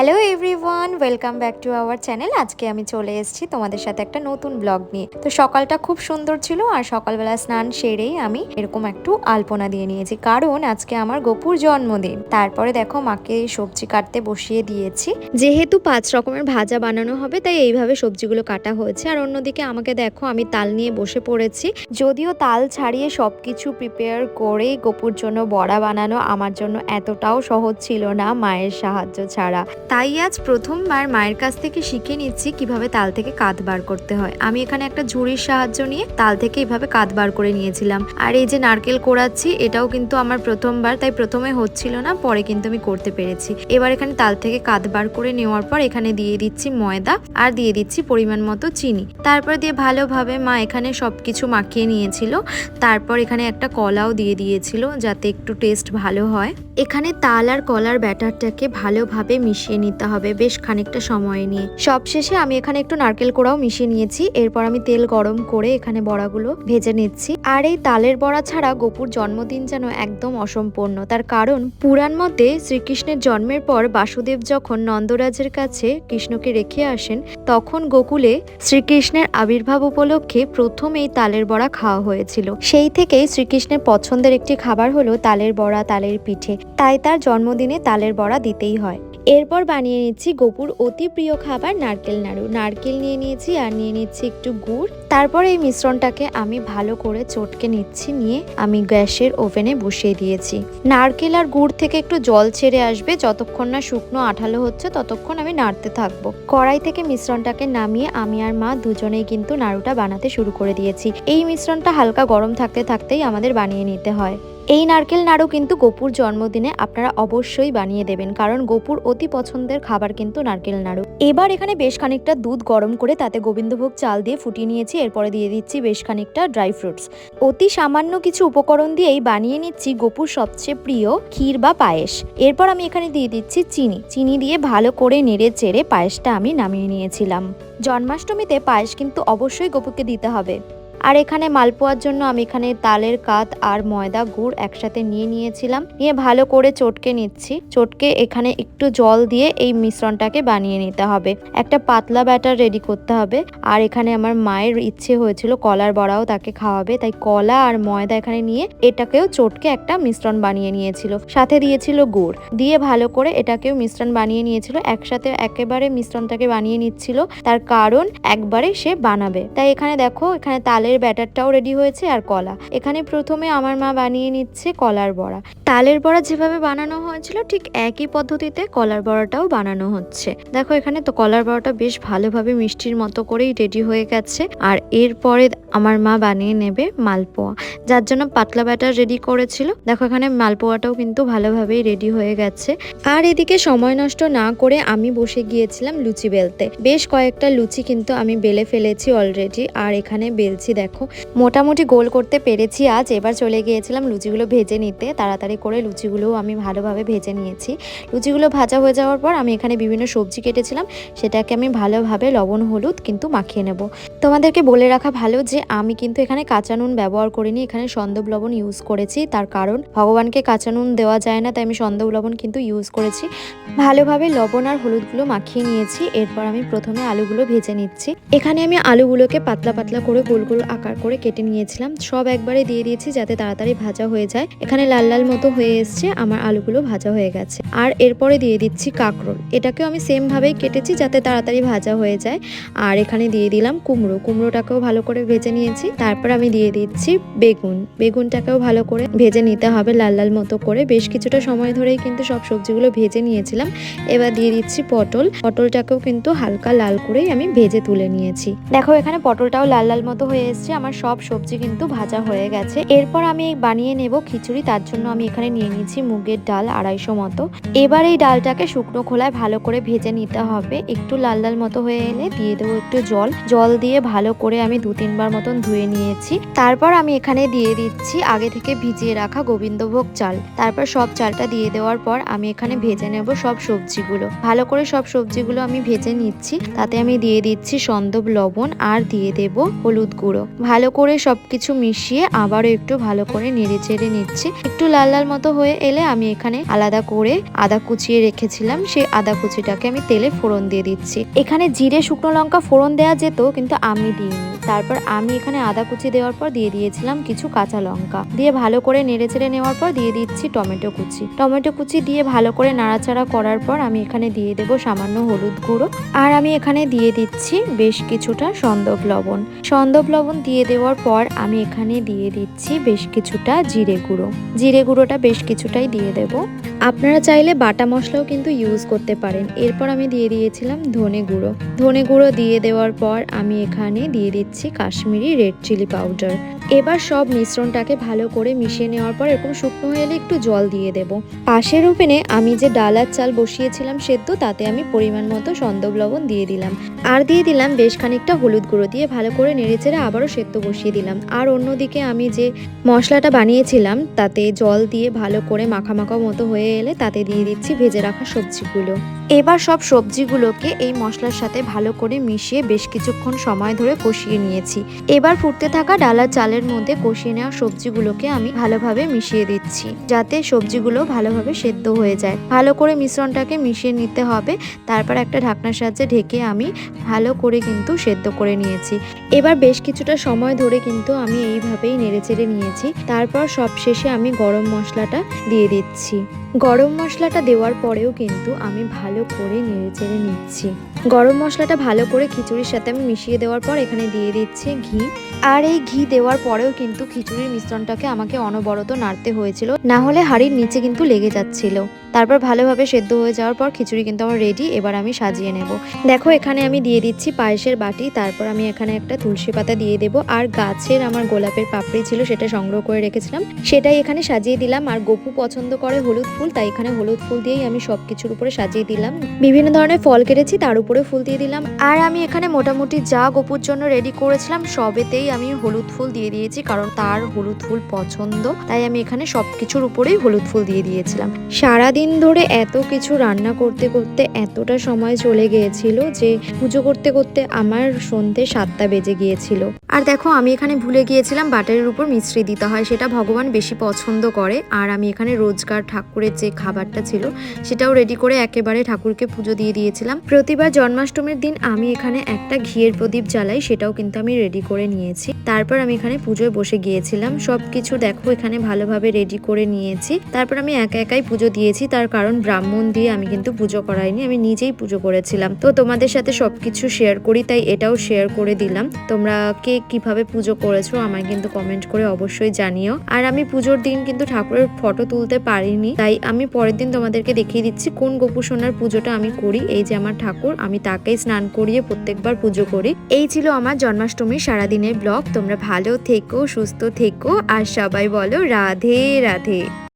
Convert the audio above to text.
Hello everyone, welcome back to our channel. আজকে আমি চলে এসেছি তোমাদের সাথে একটা নতুন ব্লগ নিয়ে। তো সকালটা খুব সুন্দর ছিল আর সকালবেলা স্নান সেরেই আমি এরকম একটু আলপনা দিয়ে নিয়েছি, কারণ আজকে আমার গপুর জন্মদিন। তারপরে দেখো মাকে সবজি কাটতে বসিয়ে দিয়েছি, যেহেতু 5 রকমের ভাজা বানানো হবে তাই এইভাবে সবজিগুলো কাটা হয়েছে। আর অন্যদিকে আমাকে দেখো আমি তাল নিয়ে বসে পড়েছি। যদিও তাল ছাড়িয়ে সবকিছু প্রিপেয়ার করে গপুর জন্য বড়া বানানো আমার জন্য এতটাও সহজ ছিল না মায়ের সাহায্য ছাড়া। তাই আজ প্রথমবার মায়ের কাছ থেকে শিখে নিচ্ছি কিভাবে তাল থেকে কাঠ বার করতে হয়। আমি এখানে একটা ঝুড়ির সাহায্য নিয়ে তাল থেকে এভাবে কাঠ বার করে নিয়েছিলাম। আর এই যে নারকেল কোড়াচ্ছি, এটাও কিন্তু আমার প্রথমবার, তাই প্রথমে হচ্ছিল না, পরে কিন্তু আমি করতে পেরেছি। এবার এখানে তাল থেকে কাঠ বার করে নেওয়ার পর এখানে দিয়ে দিচ্ছি ময়দা আর দিয়ে দিচ্ছি পরিমাণ মতো চিনি। তারপর দিয়ে ভালোভাবে মা এখানে সবকিছু মাখিয়ে নিয়েছিল। তারপর এখানে একটা কলাও দিয়ে দিয়েছিল যাতে একটু টেস্ট ভালো হয়। এখানে তাল আর কলার ব্যাটারটাকে ভালোভাবে মিশিয়ে নিতে হবে বেশ খানিকটা সময় নিয়ে। সবশেষে আমি এখানে একটু নারকেল কোড়াও মিশিয়ে নিয়েছি। এরপর আমি তেল গরম করে এখানে বড়াগুলো ভেজে নিচ্ছি। আর এই তালের বড়া ছাড়া গপুর জন্মদিন যেন একদম অসম্পূর্ণ। তার কারণ পুরাণ মতে শ্রীকৃষ্ণের জন্মের পর বাসুদেব যখন নন্দরাজের কাছে কৃষ্ণকে রেখে আসেন, তখন গোকুলে শ্রীকৃষ্ণের আবির্ভাব উপলক্ষে প্রথম এই তালের বড়া খাওয়া হয়েছিল। সেই থেকেই শ্রীকৃষ্ণের পছন্দের একটি খাবার হলো তালের বড়া, তালের পিঠে। তাই তার জন্মদিনে তালের বড়া দিতেই হয়। এরপর বানিয়ে নিচ্ছি গপুর অতি প্রিয় খাবার নারকেল নাড়ু। নারকেল নিয়ে নিয়েছি আর নিয়ে নিচ্ছি একটু গুড়। তারপর এই মিশ্রণটাকে আমি ভালো করে চটকে নিচ্ছি, নিয়ে আমি গ্যাসের ওভেনে বসিয়ে দিয়েছি। নারকেল আর গুড় থেকে একটু জল ছেড়ে আসবে, যতক্ষণ না শুকনো আঠালো হচ্ছে ততক্ষণ আমি নাড়তে থাকবো। কড়াই থেকে মিশ্রণটাকে নামিয়ে আমি আর মা দুজনেই কিন্তু নাড়ুটা বানাতে শুরু করে দিয়েছি। এই মিশ্রণটা হালকা গরম থাকতে থাকতেই আমাদের বানিয়ে নিতে হয়। এই নারকেল নাড়ু কিন্তু গপুর জন্মদিনে আপনারা অবশ্যই বানিয়ে দেবেন, কারণ গপুর অতি পছন্দের খাবার কিন্তু নারকেল নাড়ু। এবার এখানে বেশ খানিকটা দুধ গরম করে তাতে গোবিন্দভোগ চাল দিয়ে ফুটিয়ে নিয়েছি। এরপরে দিয়ে দিচ্ছি বেশ খানিকটা ড্রাই ফ্রুটস। অতি সামান্য কিছু উপকরণ দিয়েই বানিয়ে নিচ্ছি গপুর সবচেয়ে প্রিয় ক্ষীর বা পায়েস। এরপর আমি এখানে দিয়ে দিচ্ছি চিনি দিয়ে ভালো করে নেড়ে চেড়ে পায়েসটা আমি নামিয়ে নিয়েছিলাম। জন্মাষ্টমীতে পায়েস কিন্তু অবশ্যই গপুকে দিতে হবে। আর এখানে মালপোয়ার জন্য আমি এখানে তালের কাঠ আর ময়দা গুড় একসাথে নিয়েছিলাম, নিয়ে ভালো করে চটকে নিচ্ছি। চটকে এখানে একটু জল দিয়ে এই মিশ্রণটাকে বানিয়ে নিতে হবে। একটা পাতলা ব্যাটার রেডি করতে হবে। আর এখানে আমার মায়ের ইচ্ছে হয়েছিল কলার বড়াও তাকে খাওয়াবে, তাই কলা আর ময়দা এখানে নিয়ে এটাকেও চটকে একটা মিশ্রণ বানিয়ে নিয়েছিল। সাথে দিয়েছিল গুড়, দিয়ে ভালো করে এটাকেও মিশ্রণ বানিয়ে নিয়েছিল। একসাথে একেবারে মিশ্রণটাকে বানিয়ে নিচ্ছিল, তার কারণ একবারে সে বানাবে। তাই এখানে দেখো এখানে তালের ব্যাটারটাও রেডি হয়েছে আর কলা। এখানে প্রথমে আমার মা বানিয়ে নিচ্ছে কলার বড়া। তালের বড়া যেভাবে বানানো হয়েছিল ঠিক একই পদ্ধতিতে কলার বড়াটাও বানানো হচ্ছে। দেখো এখানে তো কলার বড়াটা বেশ ভালোভাবে মিষ্টির মতো করেই রেডি হয়ে গেছে। আর এরপরে আমার মা বানিয়ে নেবে মালপোয়া, যার জন্য পাতলা ব্যাটার রেডি করেছিল। দেখো এখানে মালপোয়াটাও কিন্তু ভালোভাবেই রেডি হয়ে গেছে। আর এদিকে সময় নষ্ট না করে আমি বসে গিয়েছিলাম লুচি বেলতে। বেশ কয়েকটা লুচি কিন্তু আমি বেলে ফেলেছি অলরেডি। আর এখানে বেলছি, দেখো মোটামুটি গোল করতে পেরেছি আজ। এবার চলে গিয়েছিলাম লুচিগুলো ভেজে নিতে। তাড়াতাড়ি করে লুচিগুলোও আমি ভালোভাবে ভেজে নিয়েছি। লুচিগুলো ভাজা হয়ে যাওয়ার পর আমি এখানে বিভিন্ন সবজি কেটেছিলাম, সেটাকে আমি ভালোভাবে লবণ হলুদ কিন্তু মাখিয়ে নেব। তোমাদেরকে বলে রাখা ভালো যে আমি কিন্তু এখানে কাঁচা নুন ব্যবহার করিনি, এখানে সন্দব লবণ ইউজ করেছি। তার কারণ ভগবানকে কাঁচা নুন দেওয়া যায় না, তাই আমি সন্দব লবণ কিন্তু ইউজ করেছি। ভালোভাবে লবণ আর হলুদগুলো মাখিয়ে নিয়েছি। এরপর আমি প্রথমে আলুগুলো ভেজে নিচ্ছি। এখানে আমি আলুগুলোকে পাতলা পাতলা করে গোল গোল আকার করে কেটে নিয়েছিলাম। সব একবারে দিয়ে দিয়েছি যাতে তাড়াতাড়ি ভাজা হয়ে যায়। এখানে লাল লাল মতো হয়ে এসছে, আমার আলুগুলো ভাজা হয়ে গেছে। আর এরপরে দিয়ে দিচ্ছি কাঁকরোল, এটাকেও আমি সেম ভাবেই কেটেছি যাতে তাড়াতাড়ি ভাজা হয়ে যায়। আর এখানে দিয়ে দিলাম কুমড়োটাকেও ভালো করে ভেজে নিয়েছি। তারপর আমি দিয়ে দিচ্ছি বেগুনটাকেও ভালো করে ভেজে নিতে হবে লাল লাল মতো করে। বেশ কিছুটা সময় ধরেই কিন্তু সব সবজিগুলো ভেজে নিয়েছিলাম। এবার দিয়ে দিচ্ছি পটলটাকেও কিন্তু হালকা লাল করেই আমি ভেজে তুলে নিয়েছি। দেখো এখানে পটলটাও লাল লাল মতো হয়ে এসছে, আমার সব সবজি কিন্তু ভাজা হয়ে গেছে। এরপর আমি বানিয়ে নেব খিচুড়ি। তার জন্য আমি এখানে নিয়ে নিয়েছি মুগের ডাল 250 মতো। এবার এই ডালটাকে শুকনো খোলায় ভালো করে ভেজে নিতে হবে। একটু লাল লাল মতো হয়ে এলে দিয়ে দেবো একটু জল দিয়ে ভালো করে আমি 2-3 বার মতন ধুয়ে নিয়েছি। তারপর আমি এখানে দিয়ে দিচ্ছি আগে থেকে ভিজিয়ে রাখা গোবিন্দভোগ চাল। তারপর সব চালটা দিয়ে দেওয়ার পর আমি এখানে ভেজে নেব সব সবজিগুলো। ভালো করে সব সবজিগুলো আমি ভেজে নিচ্ছি। তাতে আমি দিয়ে দিচ্ছি সন্দব লবণ আর দিয়ে দেব হলুদ গুঁড়ো। ভালো করে সবকিছু মিশিয়ে আবারও একটু ভালো করে নেড়ে চেড়ে নিচ্ছি। একটু লাল লাল মতো হয়ে এলে আমি এখানে আলাদা করে আদা কুচিয়ে রেখেছিলাম, সেই আদা কুচিটাকে আমি তেলে ফোড়ন দিয়ে দিচ্ছি। এখানে জিরে শুকনো লঙ্কা ফোড়ন দেওয়া যেত, কিন্তু আমি দিইনি। তারপর আমি এখানে আদা কুচি দেওয়ার পর দিয়ে দিয়েছিলাম কিছু কাঁচা লঙ্কা, দিয়ে ভালো করে নেড়ে চেড়ে নেওয়ার পর দিয়ে দিচ্ছি টমেটো কুচি। টমেটো কুচি দিয়ে ভালো করে নাড়াচাড়া করার পর আমি এখানে দিয়ে দেবো সামান্য হলুদ গুঁড়ো, আর আমি এখানে দিয়ে দিচ্ছি বেশ কিছুটা সন্দব লবণ। সন্দব লবণ দিয়ে দেওয়ার পর আমি এখানে দিয়ে দিচ্ছি বেশ কিছুটা জিরে গুঁড়ো। জিরে গুঁড়োটা বেশ কিছুটাই দিয়ে দেব। আপনারা চাইলে বাটা মশলাও কিন্তু ইউজ করতে পারেন। এরপর আমি দিয়ে দিয়েছিলাম ধনে গুঁড়ো। ধনে গুঁড়ো দিয়ে দেওয়ার পর আমি এখানে দিয়ে দিচ্ছি কাশ্মীরি রেড চিলি পাউডার। এবার সব মিশ্রণটাকে ভালো করে মিশিয়ে নেওয়ার পর এরকম শুকনো হয়ে এলে একটু জল দিয়ে দেব। পাশের ওভেনে আমি যে ডালার চাল বসিয়েছিলাম সেদ্ধ, তাতে আমি পরিমাণ মতো সন্দব লবণ দিয়ে দিলাম, আর দিয়ে দিলাম বেশ খানিকটা হলুদ গুঁড়ো, দিয়ে ভালো করে নেড়েচেড়ে আবারও সেদ্ধ বসিয়ে দিলাম। আর অন্যদিকে আমি যে মশলাটা বানিয়েছিলাম তাতে জল দিয়ে ভালো করে মাখা মাখা মতো হয়ে এলে তাতে দিয়ে দিচ্ছি ভেজে রাখা সবজিগুলো। এবার সব সবজিগুলোকে এই মশলার সাথে ভালো করে মিশিয়ে বেশ কিছুক্ষণ সময় ধরে কষিয়ে নিয়েছি। এবার ফুটতে থাকা ডালার চালের মধ্যে কষিয়ে নেওয়া সবজিগুলোকে আমি ভালোভাবে মিশিয়ে দিচ্ছি, যাতে সবজিগুলো ভালোভাবে সেদ্ধ হয়ে যায়। ভালো করে মিশ্রণটাকে মিশিয়ে নিতে হবে। তারপর একটা ঢাকনার সাহায্যে ঢেকে আমি ভালো করে কিন্তু সেদ্ধ করে নিয়েছি। এবার বেশ কিছুটা সময় ধরে কিন্তু আমি এইভাবেই নেড়েচেড়ে নিয়েছি। তারপর সব শেষে আমি গরম মশলাটা দিয়ে দিচ্ছি। গরম মশলাটা দেওয়ার পরেও কিন্তু আমি ভালো করে নেড়েচেড়ে নিচ্ছি। গরম মশলাটা ভালো করে খিচুড়ির সাথে আমি মিশিয়ে দেওয়ার পর এখানে দিয়ে দিচ্ছি ঘি। আর এই ঘি দেওয়ার পরেও কিন্তু খিচুড়ির মিশ্রণটাকে আমাকে অনবরত নাড়তে হয়েছিল, না হলে হাঁড়ির নিচে কিন্তু লেগে যাচ্ছিল। তারপর ভালোভাবে সেদ্ধ হয়ে যাওয়ার পর খিচুড়ি কিন্তু আমার রেডি। এবার আমি সাজিয়ে নেব। দেখো এখানে আমি দিয়ে দিচ্ছি পায়েসের বাটি, তারপর আমি এখানে একটা তুলসী পাতা দিয়ে দেব, আর গাছের আমার গোলাপের পাপড়ি ছিল সেটা সংগ্রহ করে রেখেছিলাম, সেটাই এখানে সাজিয়ে দিলাম। আর গপু পছন্দ করে হলুদ ফুল, তাই এখানে হলুদ ফুল দিয়েই আমি সবকিছুর উপরে সাজিয়ে দিলাম। বিভিন্ন ধরনের ফল কেটেছি তার উপরে ফুল দিয়ে দিলাম। আর আমি এখানে মোটামুটি যা গপুর জন্য রেডি করেছিলাম সবেতেই আমি হলুদ ফুল দিয়ে দিয়েছি, কারণ তার হলুদ ফুল পছন্দ, তাই আমি এখানে সবকিছুর উপরেই হলুদ ফুল দিয়ে দিয়েছিলাম। সারাদিন ধরে এত কিছু রান্না করতে করতে এতটা সময় চলে গিয়েছিল যে পুজো করতে করতে আমার সন্ধ্যে 7টা বেজে গিয়েছিল। আর দেখো আমি এখানে ভুলে গিয়েছিলাম বাটারের উপর মিশ্রি দিতে হয়, সেটা ভগবান বেশি পছন্দ করে। আর আমি এখানে রোজকার ঠাকুরের যে খাবারটা ছিল সেটাও রেডি করে একেবারে ঠাকুরকে পুজো দিয়ে দিয়েছিলাম। প্রতিবার জন্মাষ্টমীর দিন আমি এখানে একটা ঘিয়ের প্রদীপ জ্বালাই, সেটাও কিন্তু আমি রেডি করে নিয়েছি। তারপর আমি এখানে পুজোয় বসে গিয়েছিলাম। সবকিছু দেখো এখানে ভালোভাবে রেডি করে নিয়েছি। তারপর আমি একা একাই পুজো দিয়েছি, তার কারণ ব্রাহ্মণ দিয়ে আমি কিন্তু পুজো করাইনি, আমি নিজেই পুজো করেছিলাম। তো তোমাদের সাথে সবকিছু শেয়ার করি, তাই এটাও শেয়ার করে দিলাম। তোমরা কে কিভাবে পুজো করেছো আমায় কিন্তু কমেন্ট করে অবশ্যই জানিও। আর আমি পুজোর দিন কিন্তু ঠাকুরের ফটো তুলতে পারিনি, তাই আমি পরের দিন তোমাদেরকে দেখিয়ে দিচ্ছি কোন গোপু সোনার পুজোটা আমি করি। এই যে আমার ঠাকুর, আমি তাকেই স্নান করিয়ে প্রত্যেকবার পুজো করি। এই ছিল আমার জন্মাষ্টমীর সারাদিনের ব্লগ। তোমরা ভালো থেকো, সুস্থ থেকো, আর সবাই বলো রাধে রাধে।